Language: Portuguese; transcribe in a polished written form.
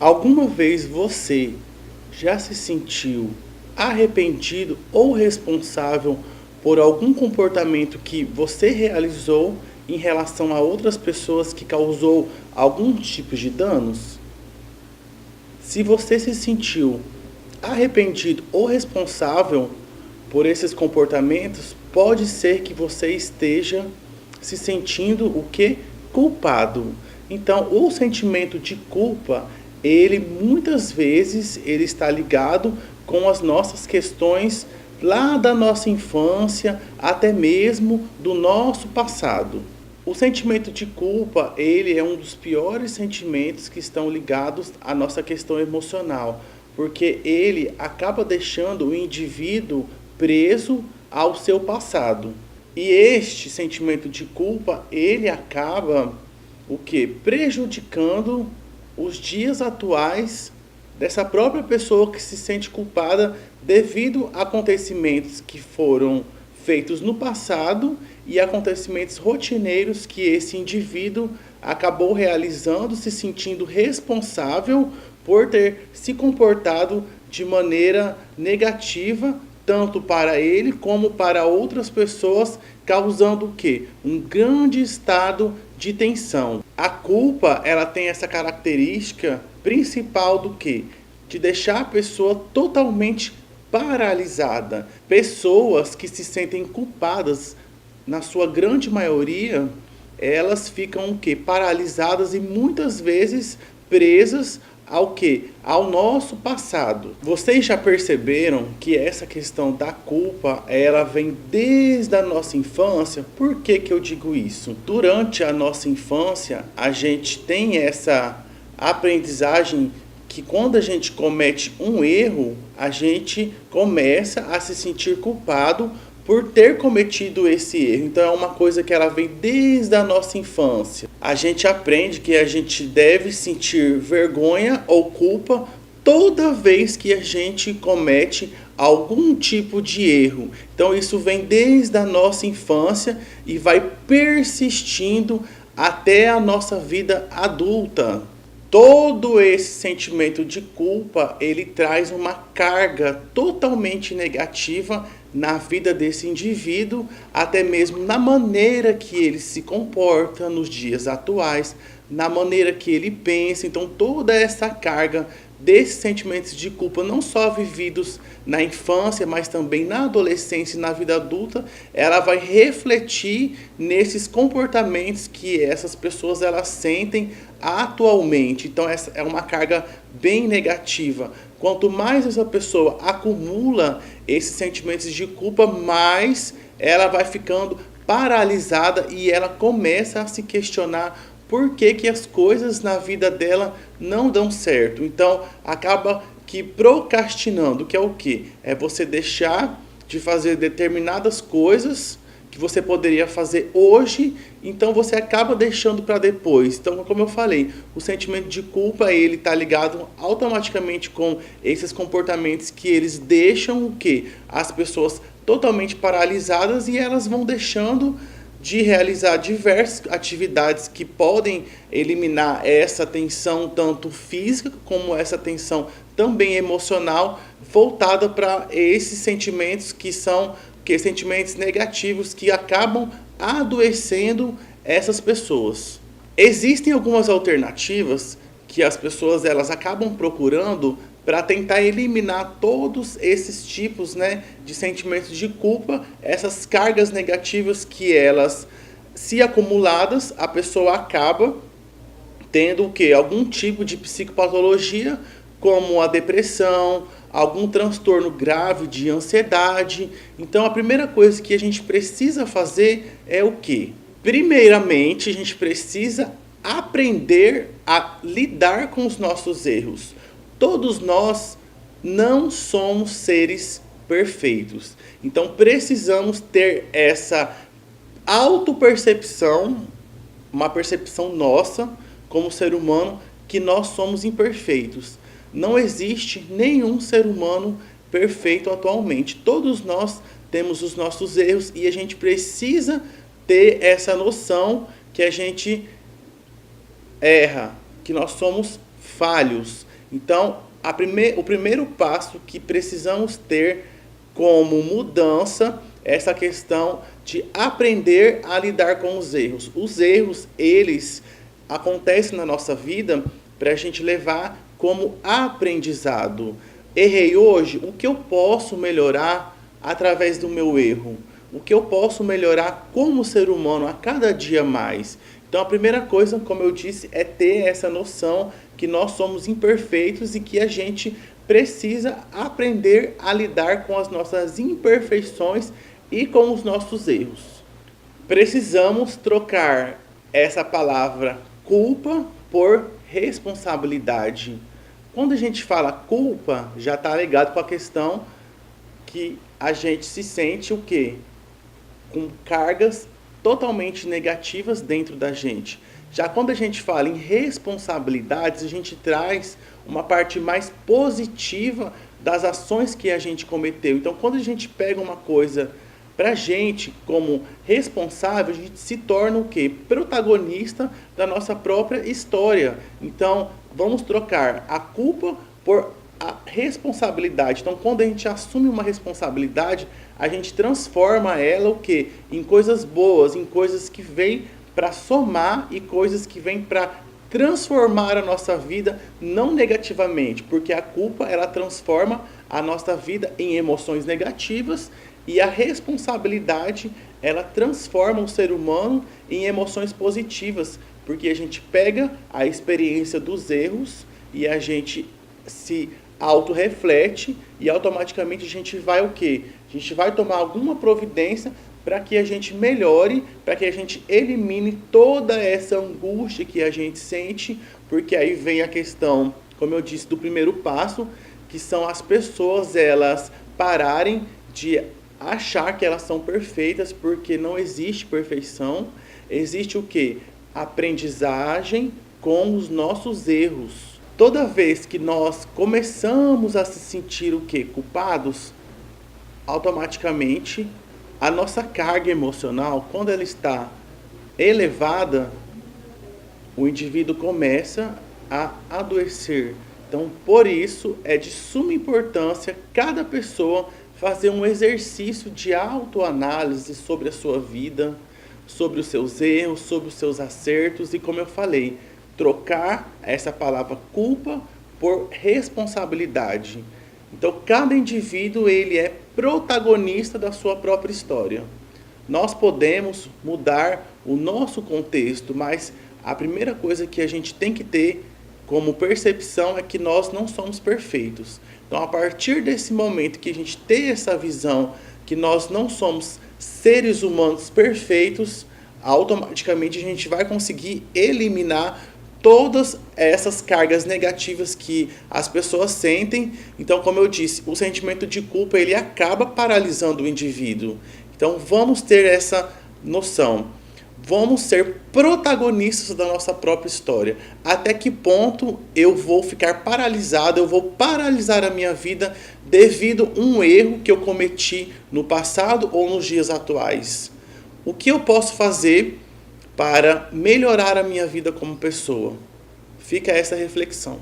Alguma vez você já se sentiu arrependido ou responsável por algum comportamento que você realizou em relação a outras pessoas que causou algum tipo de danos? Se você se sentiu arrependido ou responsável por esses comportamentos, pode ser que você esteja se sentindo o que? Culpado. Então, o sentimento de culpa, ele muitas vezes ele está ligado com as nossas questões lá da nossa infância, até mesmo do nosso passado. O sentimento de culpa, ele é um dos piores sentimentos que estão ligados à nossa questão emocional, porque ele acaba deixando o indivíduo preso ao seu passado. E este sentimento de culpa, ele acaba o que? Prejudicando os dias atuais dessa própria pessoa que se sente culpada devido a acontecimentos que foram feitos no passado e acontecimentos rotineiros que esse indivíduo acabou realizando, se sentindo responsável por ter se comportado de maneira negativa, tanto para ele como para outras pessoas, causando o quê? Um grande estado de tensão. A culpa, ela tem essa característica principal do quê? De deixar a pessoa totalmente paralisada. Pessoas que se sentem culpadas, na sua grande maioria, elas ficam o quê? Paralisadas e muitas vezes presas ao quê? Ao nosso passado. Vocês já perceberam que essa questão da culpa, ela vem desde a nossa infância? Por que que eu digo isso? Durante a nossa infância, a gente tem essa aprendizagem que quando a gente comete um erro, a gente começa a se sentir culpado por ter cometido esse erro. Então é uma coisa que ela vem desde a nossa infância. A gente aprende que a gente deve sentir vergonha ou culpa toda vez que a gente comete algum tipo de erro. Então isso vem desde a nossa infância e vai persistindo até a nossa vida adulta. Todo esse sentimento de culpa, ele traz uma carga totalmente negativa na vida desse indivíduo, até mesmo na maneira que ele se comporta nos dias atuais, na maneira que ele pensa. Então toda essa carga desses sentimentos de culpa, não só vividos na infância, mas também na adolescência e na vida adulta, ela vai refletir nesses comportamentos que essas pessoas elas sentem atualmente. Então essa é uma carga bem negativa. Quanto mais essa pessoa acumula esses sentimentos de culpa, mais ela vai ficando paralisada e ela começa a se questionar por que que as coisas na vida dela não dão certo. Então acaba que procrastinando, que é o quê? É você deixar de fazer determinadas coisas que você poderia fazer hoje, então você acaba deixando para depois. Então, como eu falei, o sentimento de culpa, ele está ligado automaticamente com esses comportamentos que eles deixam o quê? As pessoas totalmente paralisadas e elas vão deixando de realizar diversas atividades que podem eliminar essa tensão, tanto física como essa tensão também emocional, voltada para esses sentimentos que são sentimentos negativos que acabam adoecendo essas pessoas. Existem algumas alternativas que as pessoas elas acabam procurando para tentar eliminar todos esses tipos, de sentimentos de culpa, essas cargas negativas que elas, se acumuladas, a pessoa acaba tendo o quê? Algum tipo de psicopatologia, como a depressão, algum transtorno grave de ansiedade. Então a primeira coisa que a gente precisa fazer é o quê? Primeiramente, a gente precisa aprender a lidar com os nossos erros. Todos nós não somos seres perfeitos. Então precisamos ter essa autopercepção, uma percepção nossa como ser humano, que nós somos imperfeitos. Não existe nenhum ser humano perfeito atualmente. Todos nós temos os nossos erros e a gente precisa ter essa noção que a gente erra, que nós somos falhos. Então, o primeiro passo que precisamos ter como mudança é essa questão de aprender a lidar com os erros. Os erros, eles acontecem na nossa vida para a gente levar como aprendizado. Errei hoje, o que eu posso melhorar através do meu erro? O que eu posso melhorar como ser humano a cada dia mais? Então a primeira coisa, como eu disse, é ter essa noção que nós somos imperfeitos e que a gente precisa aprender a lidar com as nossas imperfeições e com os nossos erros. Precisamos trocar essa palavra culpa por responsabilidade. Quando a gente fala culpa, já está ligado com a questão que a gente se sente o quê? Com cargas totalmente negativas dentro da gente. Já quando a gente fala em responsabilidades, a gente traz uma parte mais positiva das ações que a gente cometeu. Então, quando a gente pega uma coisa pra gente como responsável, a gente se torna o quê? Protagonista da nossa própria história. Então, vamos trocar a culpa por a responsabilidade. Então, quando a gente assume uma responsabilidade, a gente transforma ela o quê? Em coisas boas, em coisas que vêm para somar e coisas que vêm para transformar a nossa vida, não negativamente, porque a culpa ela transforma a nossa vida em emoções negativas e a responsabilidade ela transforma o ser humano em emoções positivas, porque a gente pega a experiência dos erros e a gente se autorreflete e automaticamente a gente vai o quê? A gente vai tomar alguma providência para que a gente melhore, para que a gente elimine toda essa angústia que a gente sente, porque aí vem a questão, como eu disse, do primeiro passo, que são as pessoas elas pararem de achar que elas são perfeitas, porque não existe perfeição, existe o quê? Aprendizagem com os nossos erros. Toda vez que nós começamos a se sentir o quê? Culpados, automaticamente a nossa carga emocional, quando ela está elevada, o indivíduo começa a adoecer. Então, por isso, é de suma importância cada pessoa fazer um exercício de autoanálise sobre a sua vida, sobre os seus erros, sobre os seus acertos e, como eu falei, trocar essa palavra culpa por responsabilidade. Então, cada indivíduo ele é protagonista da sua própria história. Nós podemos mudar o nosso contexto, mas a primeira coisa que a gente tem que ter como percepção é que nós não somos perfeitos. Então, a partir desse momento que a gente tem essa visão que nós não somos seres humanos perfeitos, automaticamente a gente vai conseguir eliminar todas essas cargas negativas que as pessoas sentem. Então, como eu disse, o sentimento de culpa ele acaba paralisando o indivíduo. Então, vamos ter essa noção. Vamos ser protagonistas da nossa própria história. Até que ponto eu vou ficar paralisado, eu vou paralisar a minha vida devido a um erro que eu cometi no passado ou nos dias atuais? O que eu posso fazer para melhorar a minha vida como pessoa? Fica essa reflexão.